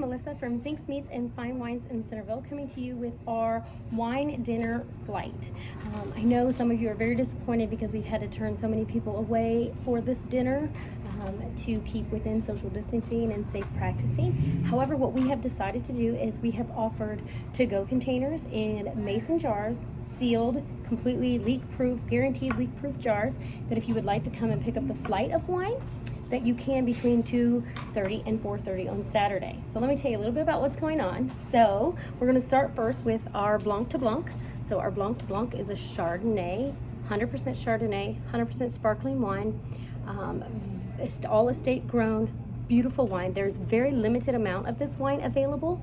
I'm Melissa from Zinks Meats and Fine Wines in Centerville, coming to you with our wine dinner flight. I know some of you are very disappointed because we've had to turn so many people away for this dinner to keep within social distancing and safe practicing. However, what we have decided to do is we have offered to-go containers in mason jars, sealed, completely leak-proof, guaranteed leak-proof jars, that if you would like to come and pick up the flight of wine, that you can between 2:30 and 4:30 on Saturday. So let me tell you a little bit about what's going on. So we're going to start first with our Blanc de Blanc. So our Blanc de Blanc is a Chardonnay, 100% Chardonnay, 100% sparkling wine. It's all estate grown, beautiful wine. There's very limited amount of this wine available.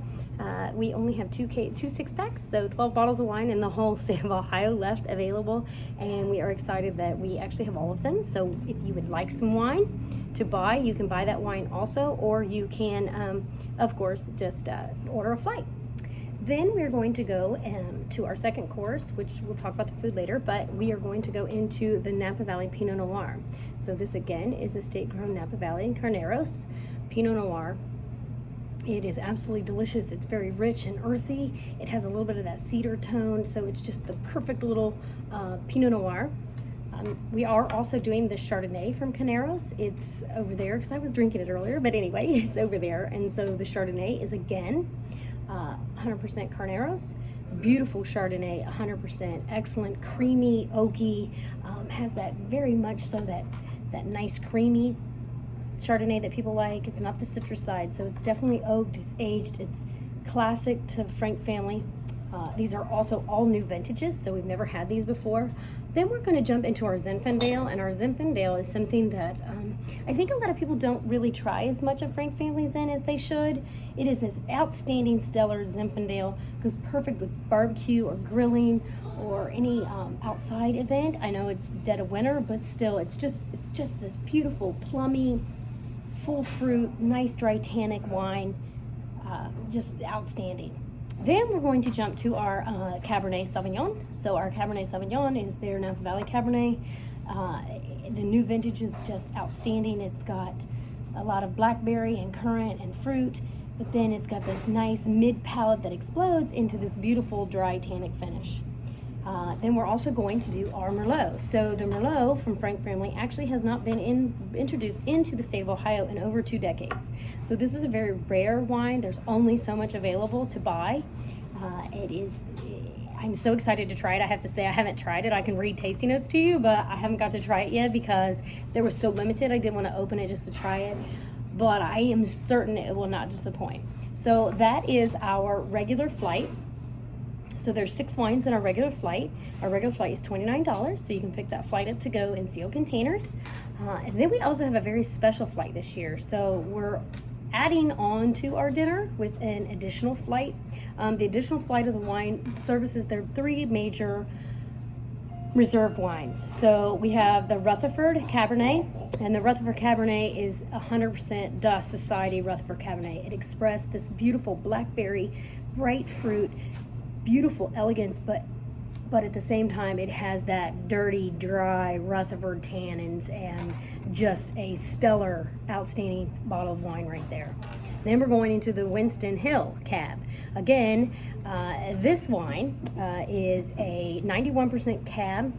We only have two 6-packs, so 12 bottles of wine in the whole state of Ohio left available, and we are excited that we actually have all of them. So if you would like some wine to buy, you can buy that wine also, or you can, of course, just order a flight. Then we're going to go to our second course, which we'll talk about the food later, but we are going to go into the Napa Valley Pinot Noir. So this again is estate-grown Napa Valley and Carneros Pinot Noir. It is absolutely delicious. It's very rich and earthy. It has a little bit of that cedar tone, so it's just the perfect little Pinot Noir. We are also doing the Chardonnay from Carneros. It's over there because I was drinking it earlier, but anyway, it's over there. And so the Chardonnay is again 100% Carneros. Beautiful Chardonnay, 100%. Excellent, creamy, oaky. Has that very much so that nice creamy Chardonnay that people like. It's not the citrus side, so it's definitely oaked, it's aged, it's classic to Frank family. These are also all new vintages, so we've never had these before. Then we're going to jump into our Zinfandel, and our Zinfandel is something that I think a lot of people don't really try as much of Frank Family Zin as they should. It is this outstanding, stellar Zinfandel. Goes perfect with barbecue or grilling or any outside event. I know it's dead of winter, but still, it's just this beautiful, plummy, full fruit, nice dry tannic wine, just outstanding. Then we're going to jump to our Cabernet Sauvignon. So our Cabernet Sauvignon is their Napa Valley Cabernet. The new vintage is just outstanding. It's got a lot of blackberry and currant and fruit, but then it's got this nice mid palate that explodes into this beautiful dry tannic finish. Then we're also going to do our Merlot. So the Merlot from Frank Family actually has not been introduced into the state of Ohio in over 2 decades. So this is a very rare wine. There's only so much available to buy. I'm so excited to try it. I have to say I haven't tried it. I can read tasting notes to you, but I haven't got to try it yet because they were so limited. I didn't want to open it just to try it, but I am certain it will not disappoint. So that is our regular flight. So there's 6 wines in our regular flight. Our regular flight is $29, so you can pick that flight up to go in sealed containers. And then we also have a very special flight this year. So we're adding on to our dinner with an additional flight. The additional flight of the wine services their 3 major reserve wines. So we have the Rutherford Cabernet, and the Rutherford Cabernet is 100% Dust Society Rutherford Cabernet. It expressed this beautiful blackberry, bright fruit, beautiful elegance, but at the same time it has that dirty, dry Rutherford tannins and just a stellar, outstanding bottle of wine right there. Then we're going into the Winston Hill Cab. Again, this wine is a 91% Cab,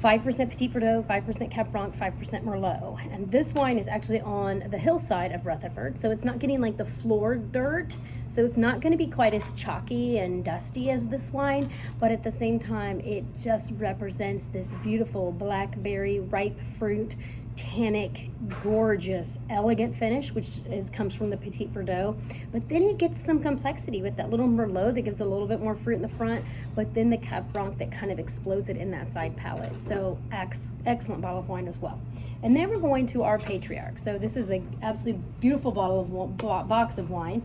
5% Petit Verdot, 5% Cab Franc, 5% Merlot. And this wine is actually on the hillside of Rutherford, so it's not getting like the floor dirt. So it's not going to be quite as chalky and dusty as this wine, but at the same time, it just represents this beautiful blackberry, ripe fruit, tannic, gorgeous, elegant finish, which comes from the Petit Verdot. But then it gets some complexity with that little Merlot that gives a little bit more fruit in the front, but then the Cab Franc that kind of explodes it in that side palate. So excellent bottle of wine as well. And then we're going to our Patriarch. So this is an absolutely beautiful box of wine.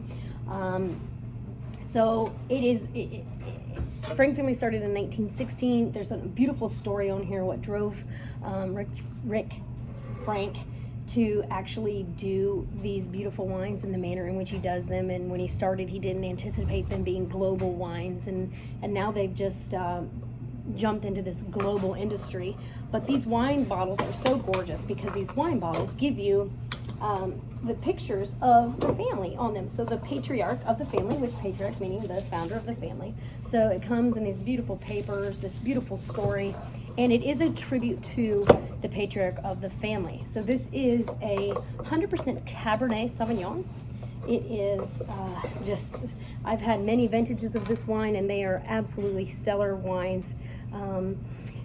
So Frank Family started in 1916. There's a beautiful story on here what drove Rick Frank to actually do these beautiful wines in the manner in which he does them. And when he started, he didn't anticipate them being global wines, and now they've just jumped into this global industry. But these wine bottles are so gorgeous because these wine bottles give you the pictures of the family on them. So the patriarch of the family, which patriarch meaning the founder of the family. So it comes in these beautiful papers, this beautiful story, and it is a tribute to the patriarch of the family. So this is a 100% Cabernet Sauvignon. It is I've had many vintages of this wine, and they are absolutely stellar wines.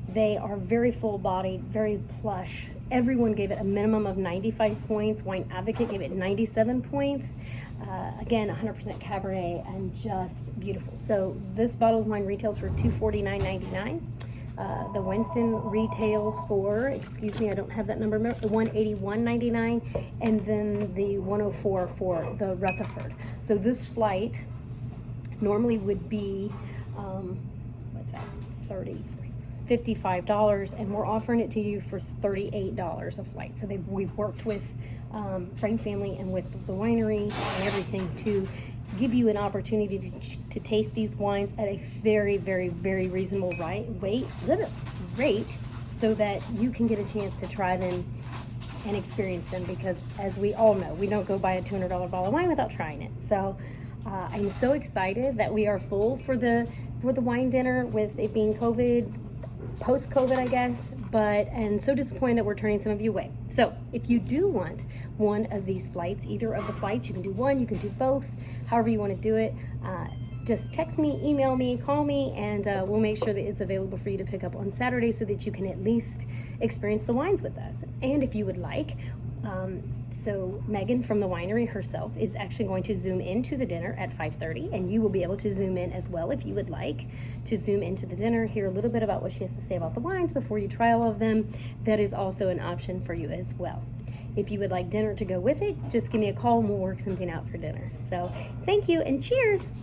They are very full-bodied, very plush. Everyone gave it a minimum of 95 points. Wine Advocate gave it 97 points. Again, 100% Cabernet and just beautiful. So this bottle of wine retails for $249.99. The Winston retails for, excuse me, I don't have that number, $181.99, and then the 104 for the Rutherford. So this flight normally would be, what's that, $55, and we're offering it to you for $38 a flight. So we've worked with Frank Family and with the winery and everything to give you an opportunity to taste these wines at a very, very, very reasonable rate, so that you can get a chance to try them and experience them, because as we all know, we don't go buy a $200 bottle of wine without trying it. So I'm so excited that we are full for the wine dinner, with it being post-COVID, I guess, and so disappointed that we're turning some of you away. So if you do want one of these flights, either of the flights, you can do one, you can do both, however you want to do it, just text me, email me, call me, and we'll make sure that it's available for you to pick up on Saturday, so that you can at least experience the wines with us. And if you would like, so Megan from the winery herself is actually going to zoom into the dinner at 5:30, and you will be able to zoom in as well if you would like to zoom into the dinner, hear a little bit about what she has to say about the wines before you try all of them. That is also an option for you as well. If you would like dinner to go with it, just give me a call and we'll work something out for dinner. So thank you and cheers.